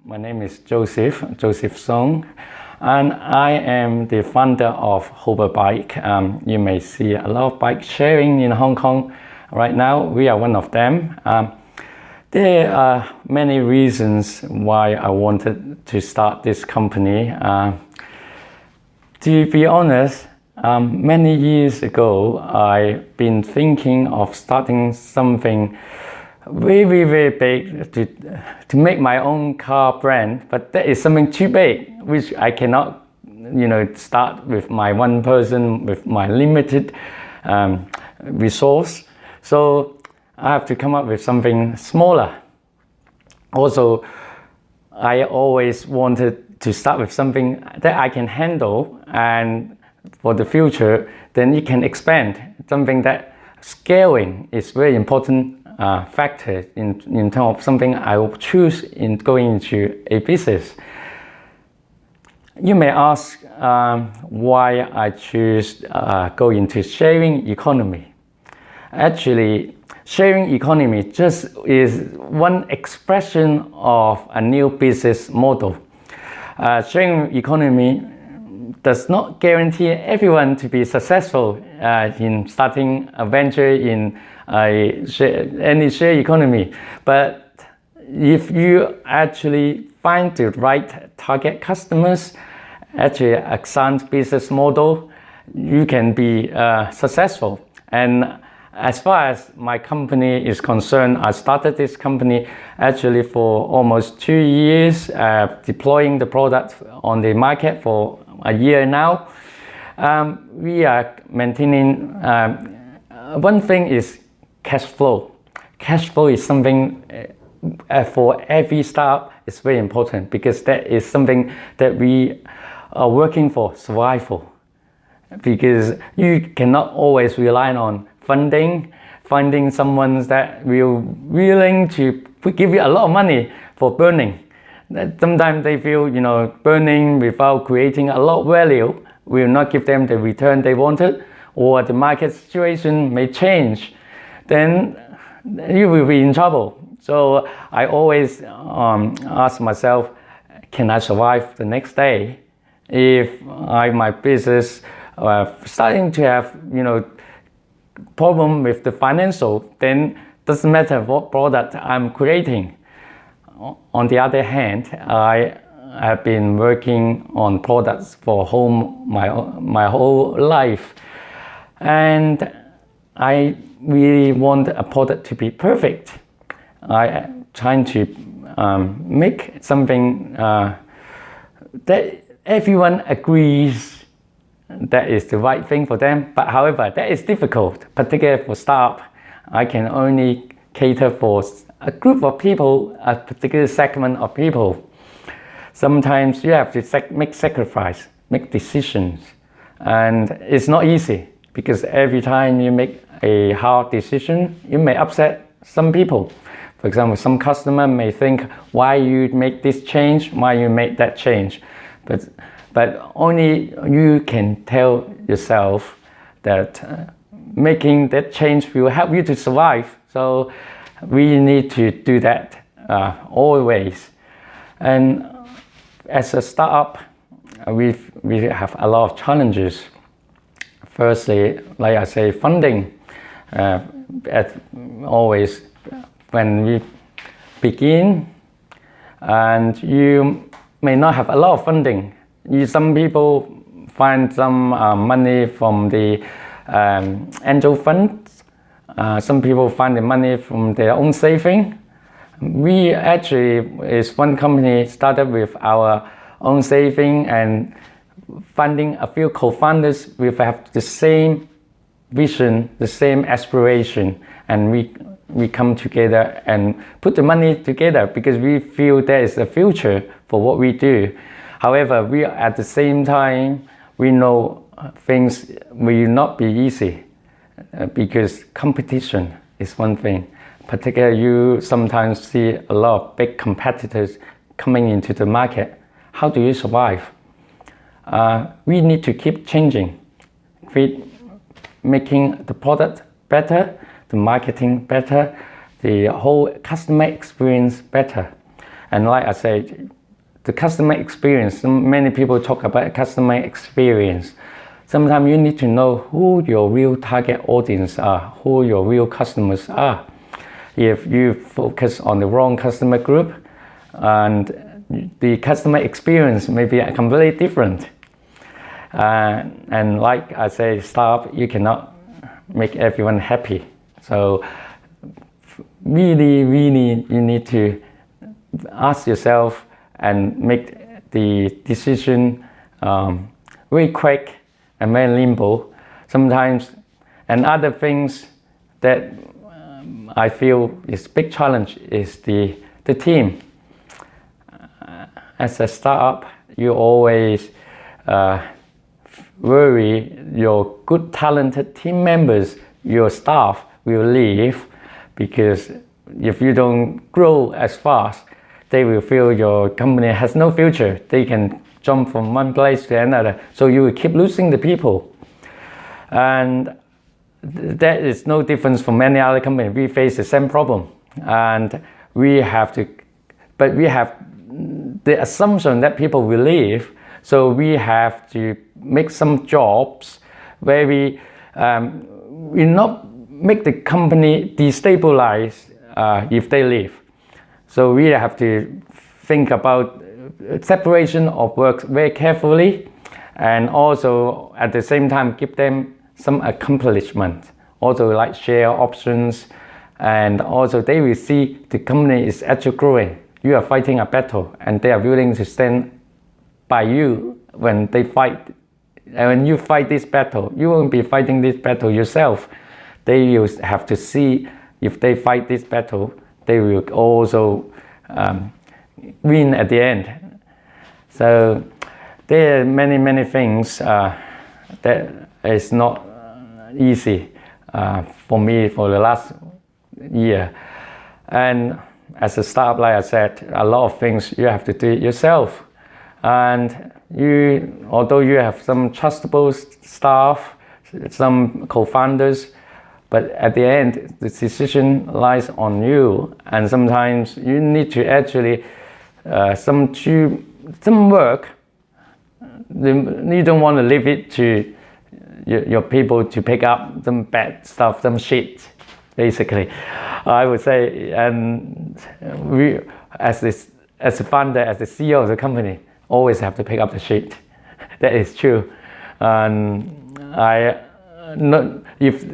My name is Joseph Song, and I am the founder of HobaBike. You may see a lot of bike sharing in Hong Kong right now. We are one of them. There are many reasons why I wanted to start this company. To be honest, many years ago, I've been thinking of starting something very big to make my own car brand, but that is something too big, which I cannot, start with my one person, with my limited resource. So I have to come up with something smaller. Also, I always wanted to start with something that I can handle, and for the future, then it can expand. Something that scaling is very important factor in terms of something I will choose in going into a business. You may ask why I choose go into sharing economy. Actually, sharing economy just is one expression of a new business model. Sharing economy does not guarantee everyone to be successful in starting a venture in any share economy. But if you actually find the right target customers, actually a sound business model, you can be successful. And as far as my company is concerned, I started this company actually for almost 2 years, deploying the product on the market for a year now. We are maintaining, one thing is cash flow. Cash flow is something for every startup is very important, because that is something that we are working for survival. Because you cannot always rely on finding someone that will willing to give you a lot of money for burning. Sometimes they feel, burning without creating a lot of value will not give them the return they wanted, or the market situation may change. Then you will be in trouble. So I always ask myself, can I survive the next day? If my business starting to have, problem with the financial, then doesn't matter what product I'm creating. On the other hand, I have been working on products for my whole life, and I really want a product to be perfect. I am trying to make something that everyone agrees that is the right thing for them. But however, that is difficult, particularly for startup. I can only cater for a group of people, a particular segment of people. Sometimes you have to make sacrifice, make decisions, and it's not easy, because every time you make a hard decision, you may upset some people. For example, some customer may think, why you make this change, why you make that change. But only you can tell yourself that making that change will help you to survive. So we need to do that always. And as a startup, we have a lot of challenges. Firstly, like I say, funding. Always when we begin, and you may not have a lot of funding. Some people find some money from the angel funds. Some people find the money from their own saving. We actually is one company started with our own saving and funding a few co-founders. We have the same vision, the same aspiration, and we come together and put the money together because we feel there is a future for what we do. However, we at the same time, we know things will not be easy because competition is one thing. Particularly, you sometimes see a lot of big competitors coming into the market. How do you survive? We need to keep changing, making the product better, the marketing better, the whole customer experience better. And like I said, the customer experience. Many people talk about customer experience. Sometimes you need to know who your real target audience are, who your real customers are. If you focus on the wrong customer group, and the customer experience may be completely different. And like I say, startup, you cannot make everyone happy. So really, you need to ask yourself and make the decision very quick and very nimble. Sometimes, and other things that I feel is big challenge is the team. As a startup, you always worry your good talented team members, your staff will leave, because if you don't grow as fast, they will feel your company has no future. They can jump from one place to another, so you will keep losing the people. And that is no difference from any other company. We face the same problem, and we have the assumption that people will leave, so we have to make some jobs where we not make the company destabilize if they leave. So we have to think about separation of work very carefully, and also at the same time give them some accomplishment, also like share options, and also they will see the company is actually growing. You are fighting a battle, and they are willing to stand by you when they fight. And when you fight this battle, you won't be fighting this battle yourself. They will have to see if they fight this battle, they will also win at the end. So there are many things that is not easy for me for the last year. And as a startup, like I said, a lot of things you have to do it yourself. And although you have some trustable staff, some co-founders, but at the end, the decision lies on you. And sometimes you need to actually, some work, you don't want to leave it to your people to pick up some bad stuff, some shit, basically. I would say, and we, as a founder, as the CEO of the company, always have to pick up the shit. That is true. And if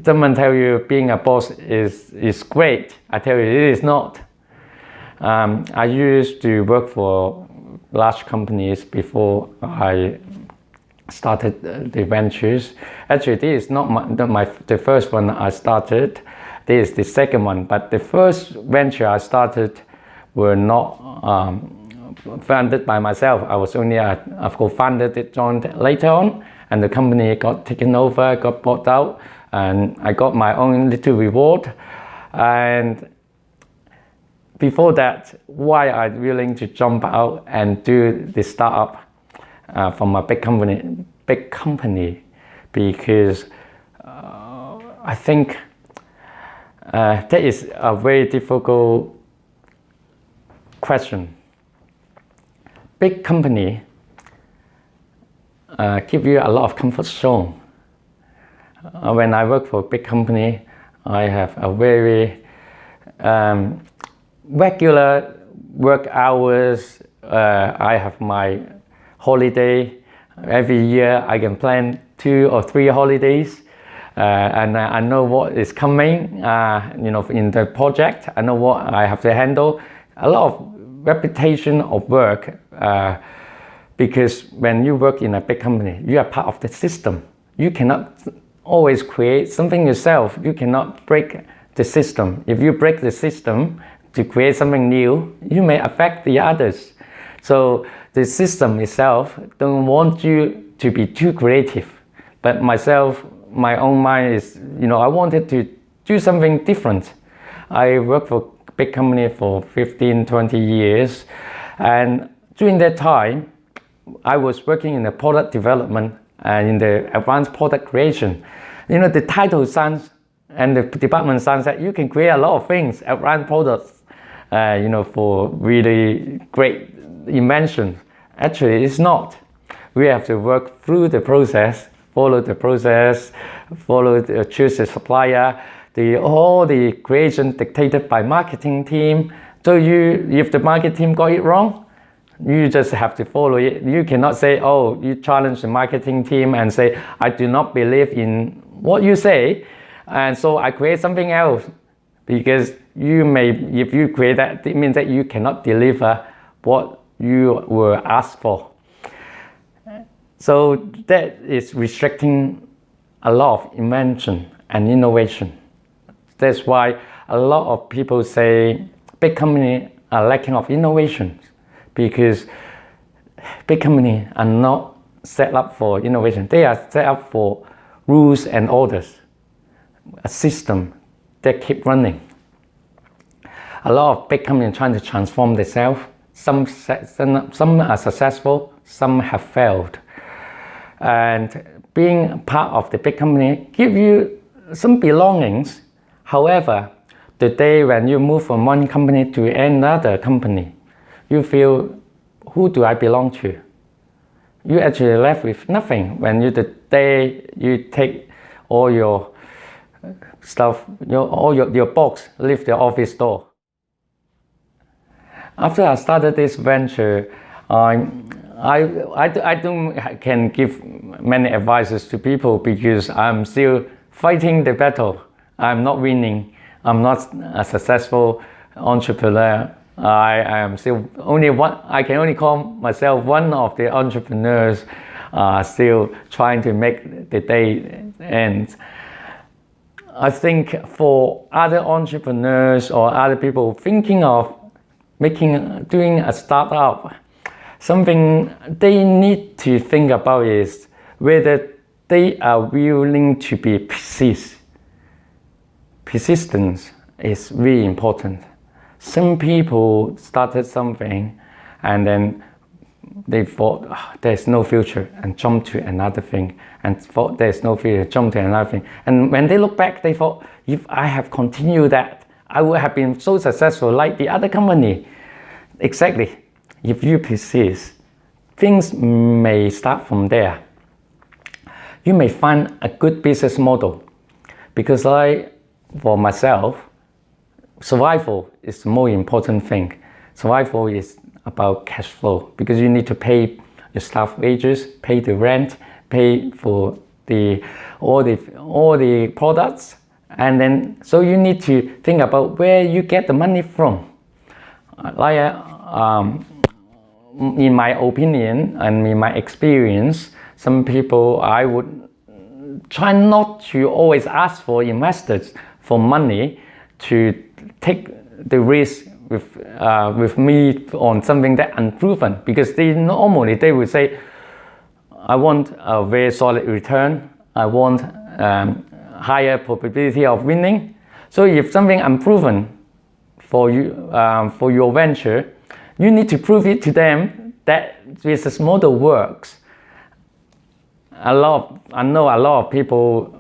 someone tell you being a boss is great, I tell you it is not. I used to work for large companies before I started the ventures. Actually, this is not the first one I started. This is the second one, but the first venture I started were not funded by myself. I was only a co-founder that joined later on, and the company got taken over, got bought out, and I got my own little reward. And before that, why I'm willing to jump out and do the startup from a big company, because I think that is a very difficult question. Big company give you a lot of comfort zone. When I work for a big company, I have a very regular work hours. I have my holiday. Every year I can plan 2 or 3 holidays, and I know what is coming, in the project. I know what I have to handle. A lot of repetition of work, because when you work in a big company, you are part of the system. You cannot always create something yourself. You cannot break the system. If you break the system to create something new, you may affect the others. So the system itself don't want you to be too creative. But myself, my own mind is, I wanted to do something different. I worked for a big company for 15, 20 years. And during that time, I was working in the product development and in the advanced product creation. The title sounds and the department sounds that you can create a lot of things, advanced products, for really great invention. Actually, it's not. We have to work through the process, follow the process, choose the supplier, all the creation dictated by marketing team. So if the marketing team got it wrong, you just have to follow it. You cannot say, oh, you challenge the marketing team and say, I do not believe in what you say, and so I create something else. Because if you create that, it means that you cannot deliver what you were asked for. So that is restricting a lot of invention and innovation. That's why a lot of people say big companies are lacking of innovation, because big companies are not set up for innovation. They are set up for rules and orders, a system that keep running. A lot of big companies are trying to transform themselves. Some are successful, some have failed. And being part of the big company gives you some belongings. However, the day when you move from one company to another company, you feel, who do I belong to? You actually left with nothing when the day you take all your stuff, your box, leave the office door. After I started this venture, I don't can give many advices to people, because I'm still fighting the battle. I'm not winning. I'm not a successful entrepreneur. I am still only one. I can only call myself one of the entrepreneurs still trying to make the day end. I think for other entrepreneurs or other people thinking of doing a startup, something they need to think about is whether they are willing to be persist. Persistence is really important. Some people started something and then they thought, oh, there's no future, and jumped to another thing, and thought there's no future, jumped to another thing. And when they look back, they thought, if I have continued that, I would have been so successful like the other company. Exactly. If you persist, things may start from there. You may find a good business model, because for myself, survival is the more important thing. Survival is about cash flow, because you need to pay your staff wages, pay the rent, pay for all the products, and then so you need to think about where you get the money from. In my opinion and in my experience, some people, I would try not to always ask for investors for money to take the risk with me on something that unproven, because normally they would say, I want a very solid return, I want higher probability of winning. So if something unproven for you, for your venture, you need to prove it to them that business model works. I know a lot of people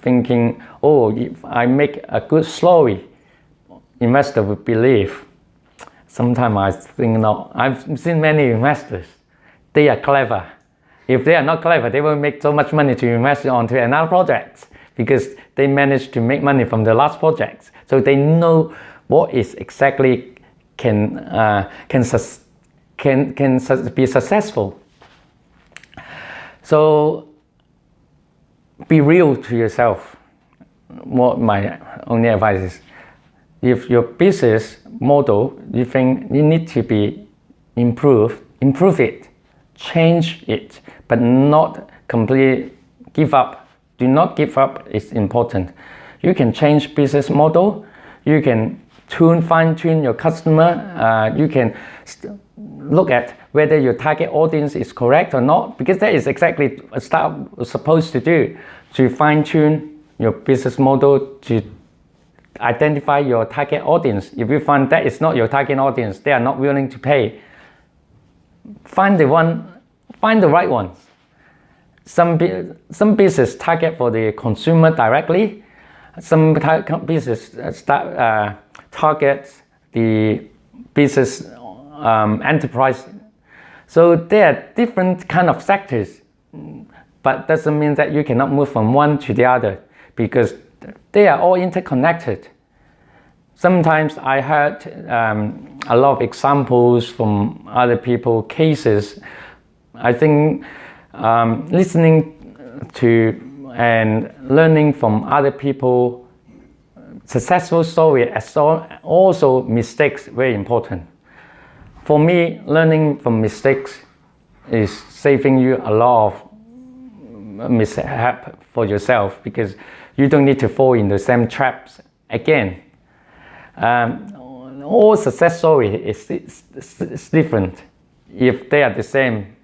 thinking, oh, if I make a good story, investor will believe. Sometimes I think, no, I've seen many investors, they are clever. If they are not clever, they won't make so much money to invest onto another project, because they managed to make money from the last projects. So they know what is exactly can be successful. So be real to yourself. What my only advice is, if your business model, you think you need to be improve it, change it, but not completely give up. Do not give up is important. You can change business model, you can fine-tune your customer, you can look at whether your target audience is correct or not, because that is exactly a startup is supposed to do, to fine-tune your business model, to identify your target audience. If you find that is not your target audience, they are not willing to pay, find the right ones. Some business target for the consumer directly, some business targets the business enterprise. So there are different kind of sectors, but doesn't mean that you cannot move from one to the other, because they are all interconnected. Sometimes I heard a lot of examples from other people, cases. I think listening to and learning from other people successful story, as also mistakes, very important. For me, learning from mistakes is saving you a lot of mishap for yourself, because you don't need to fall in the same traps again. All success story is different. If they are the same,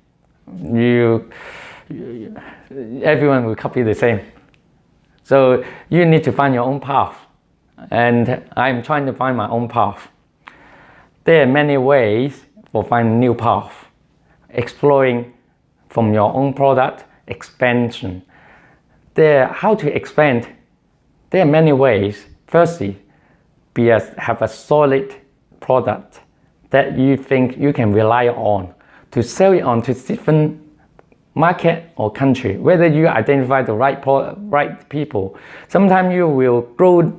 everyone will copy the same. So you need to find your own path, and I'm trying to find my own path. There are many ways for finding new path, exploring from your own product, expansion. How to expand, there are many ways. Firstly, have a solid product that you think you can rely on to sell it on to different market or country, whether you identify the right people. Sometimes you will grow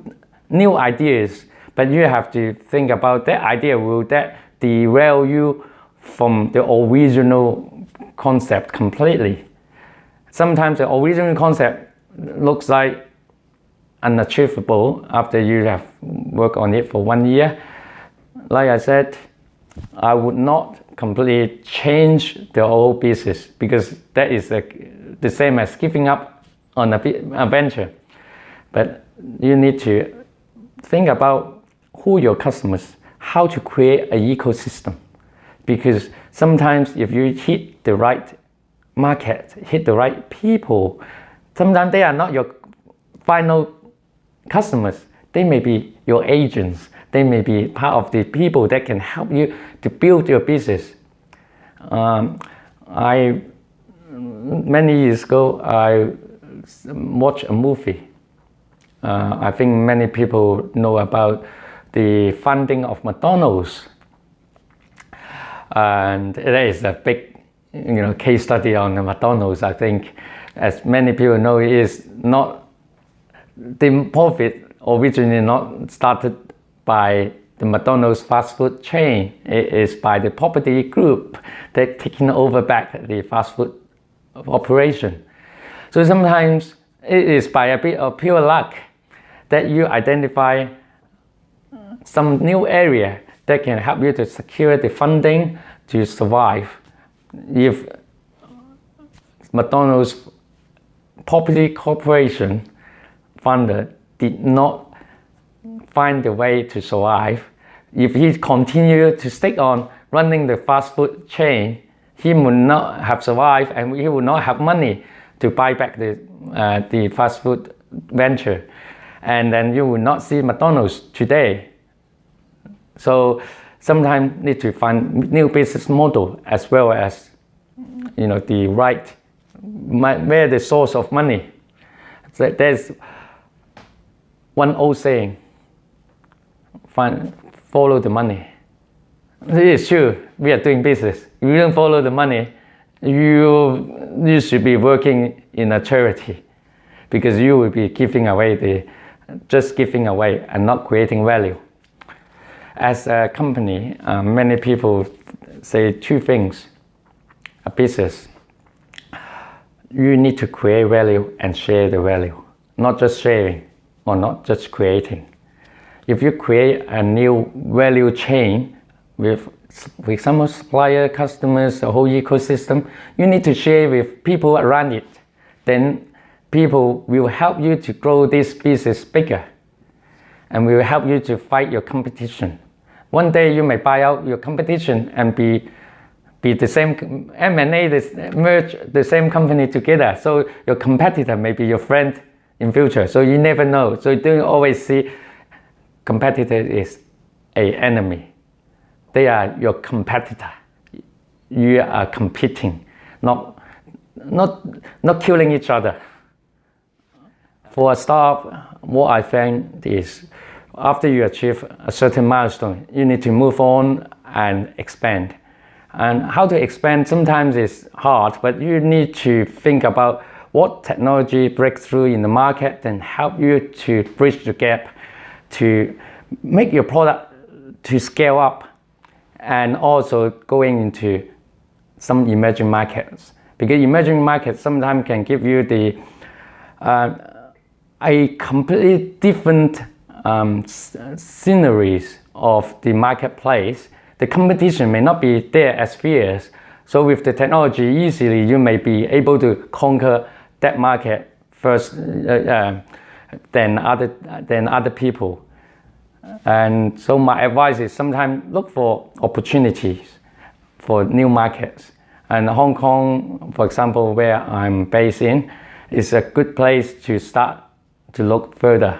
new ideas, but you have to think about that idea, will that derail you from the original concept completely. Sometimes the original concept looks like unachievable after you have worked on it for 1 year. Like I said, I would not completely change the whole business, because that is the same as giving up on a venture. But you need to think about who your customers, how to create an ecosystem. Because sometimes if you hit the right market, hit the right people, sometimes they are not your final customers. They may be your agents. They may be part of the people that can help you to build your business. Many years ago, I watched a movie. I think many people know about the funding of McDonald's. And there is a big case study on the McDonald's. I think, as many people know, it is not the profit originally not started by the McDonald's fast food chain. It is by the property group that taking over back the fast food operation. So sometimes it is by a bit of pure luck that you identify some new area that can help you to secure the funding to survive. If McDonald's property corporation founder did not find the way to survive, if he continued to stick on running the fast food chain, he would not have survived, and he would not have money to buy back the fast food venture. And then you will not see McDonald's today. So sometimes need to find new business model, as well as the right, where the source of money. So there's one old saying, follow the money. It is true, we are doing business. If you don't follow the money, you should be working in a charity, because you will be giving away just giving away and not creating value. As a company, many people say two things. A business, you need to create value and share the value, not just sharing or not just creating. If you create a new value chain with some supplier, customers, the whole ecosystem, you need to share with people around it. Then people will help you to grow this business bigger, and will help you to fight your competition. One day you may buy out your competition and be the same M&A, merge the same company together. So your competitor may be your friend in future. So you never know. So you don't always see competitor is an enemy. They are your competitor. You are competing, not killing each other. For a startup, what I find is, after you achieve a certain milestone, you need to move on and expand. And how to expand sometimes is hard, but you need to think about what technology breakthrough in the market can help you to bridge the gap, to make your product to scale up, and also going into some emerging markets. Because emerging markets sometimes can give you the a completely different sceneries of the marketplace. The competition may not be there as fierce. So with the technology, easily you may be able to conquer that market first than other people. And so my advice is sometimes look for opportunities for new markets. And Hong Kong, for example, where I'm based in, is a good place to start to look further.